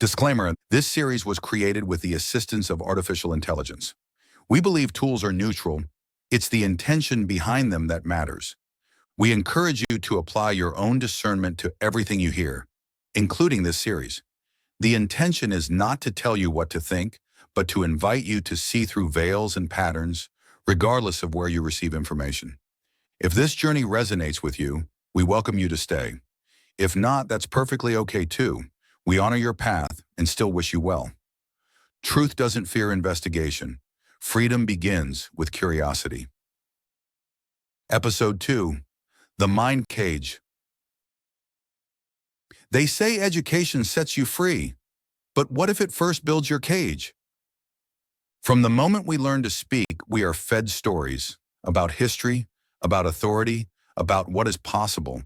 Disclaimer, this series was created with the assistance of artificial intelligence. We believe tools are neutral. It's the intention behind them that matters. We encourage you to apply your own discernment to everything you hear, including this series. The intention is not to tell you what to think, but to invite you to see through veils and patterns, regardless of where you receive information. If this journey resonates with you, we welcome you to stay. If not, that's perfectly okay too. We honor your path and still wish you well. Truth doesn't fear investigation. Freedom begins with curiosity. Episode 2, The Mind Cage. They say education sets you free, but what if it first builds your cage? From the moment we learn to speak, we are fed stories about history, about authority, about what is possible.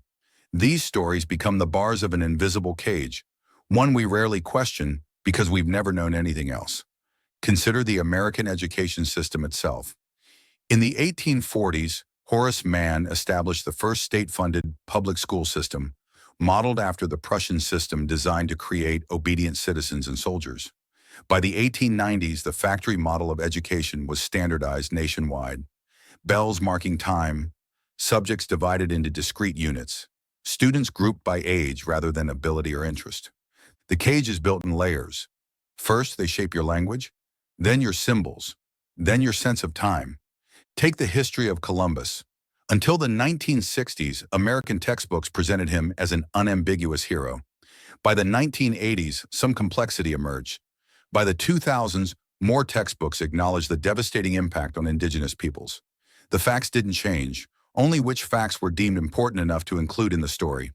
These stories become the bars of an invisible cage, one we rarely question because we've never known anything else. Consider the American education system itself. In the 1840s, Horace Mann established the first state-funded public school system, modeled after the Prussian system designed to create obedient citizens and soldiers. By the 1890s, the factory model of education was standardized nationwide. Bells marking time, subjects divided into discrete units, students grouped by age rather than ability or interest. The cage is built in layers. First, they shape your language, then your symbols, then your sense of time. Take the history of Columbus. Until the 1960s, American textbooks presented him as an unambiguous hero. By the 1980s, some complexity emerged. By the 2000s, more textbooks acknowledged the devastating impact on indigenous peoples. The facts didn't change, only which facts were deemed important enough to include in the story.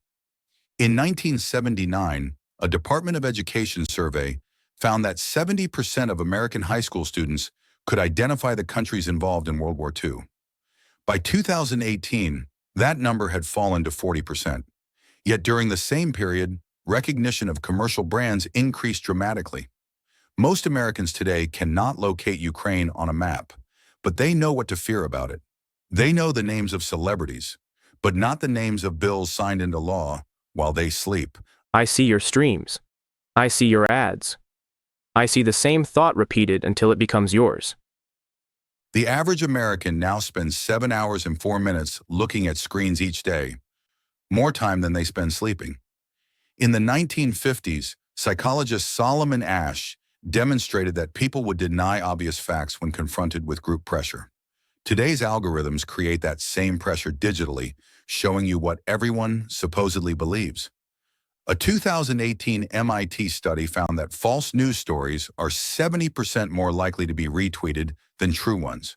In 1979, a Department of Education survey found that 70% of American high school students could identify the countries involved in World War II. By 2018, that number had fallen to 40%. Yet during the same period, recognition of commercial brands increased dramatically. Most Americans today cannot locate Ukraine on a map, but they know what to fear about it. They know the names of celebrities, but not the names of bills signed into law while they sleep. I see your streams. I see your ads. I see the same thought repeated until it becomes yours. The average American now spends 7 hours and 4 minutes looking at screens each day, more time than they spend sleeping. In the 1950s, psychologist Solomon Asch demonstrated that people would deny obvious facts when confronted with group pressure. Today's algorithms create that same pressure digitally, showing you what everyone supposedly believes. A 2018 MIT study found that false news stories are 70% more likely to be retweeted than true ones.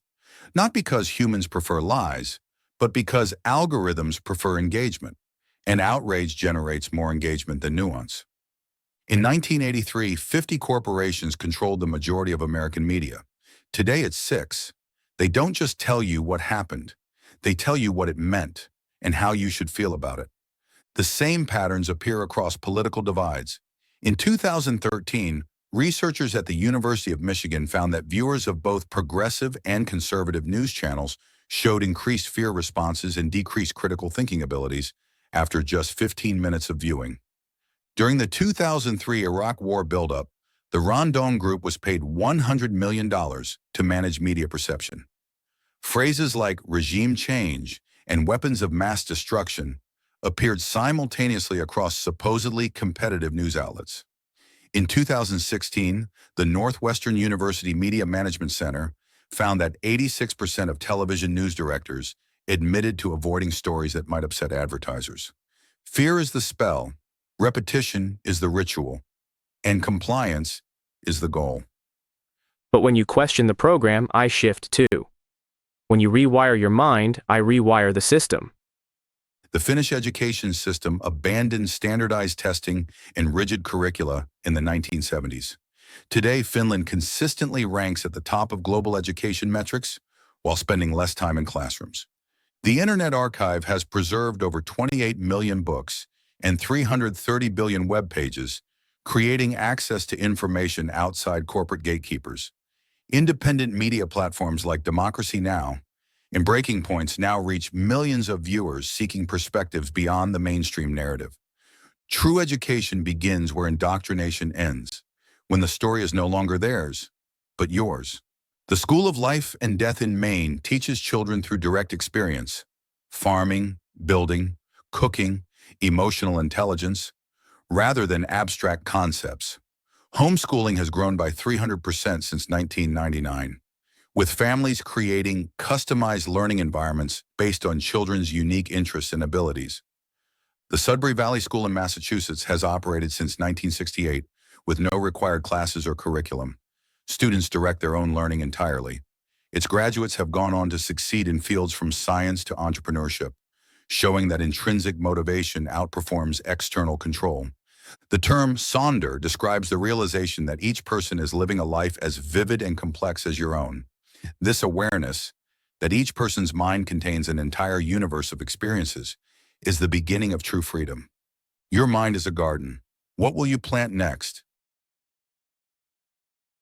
Not because humans prefer lies, but because algorithms prefer engagement, and outrage generates more engagement than nuance. In 1983, 50 corporations controlled the majority of American media. Today it's 6. They don't just tell you what happened, they tell you what it meant and how you should feel about it. The same patterns appear across political divides. In 2013, researchers at the University of Michigan found that viewers of both progressive and conservative news channels showed increased fear responses and decreased critical thinking abilities after just 15 minutes of viewing. During the 2003 Iraq War buildup, the Rondon Group was paid $100 million to manage media perception. Phrases like regime change and weapons of mass destruction appeared simultaneously across supposedly competitive news outlets. In 2016, the Northwestern University Media Management Center found that 86% of television news directors admitted to avoiding stories that might upset advertisers. Fear is the spell, repetition is the ritual, and compliance is the goal. But when you question the program, I shift too. When you rewire your mind, I rewire the system. The Finnish education system abandoned standardized testing and rigid curricula in the 1970s. Today, Finland consistently ranks at the top of global education metrics while spending less time in classrooms. The Internet Archive has preserved over 28 million books and 330 billion web pages, creating access to information outside corporate gatekeepers. Independent media platforms like Democracy Now! And Breaking Points now reach millions of viewers seeking perspectives beyond the mainstream narrative. True education begins where indoctrination ends, when the story is no longer theirs, but yours. The School of Life and Death in Maine teaches children through direct experience, farming, building, cooking, emotional intelligence, rather than abstract concepts. Homeschooling has grown by 300% since 1999, with families creating customized learning environments based on children's unique interests and abilities. The Sudbury Valley School in Massachusetts has operated since 1968 with no required classes or curriculum. Students direct their own learning entirely. Its graduates have gone on to succeed in fields from science to entrepreneurship, showing that intrinsic motivation outperforms external control. The term Sonder describes the realization that each person is living a life as vivid and complex as your own. This awareness that each person's mind contains an entire universe of experiences is the beginning of true freedom. Your mind is a garden. What will you plant next?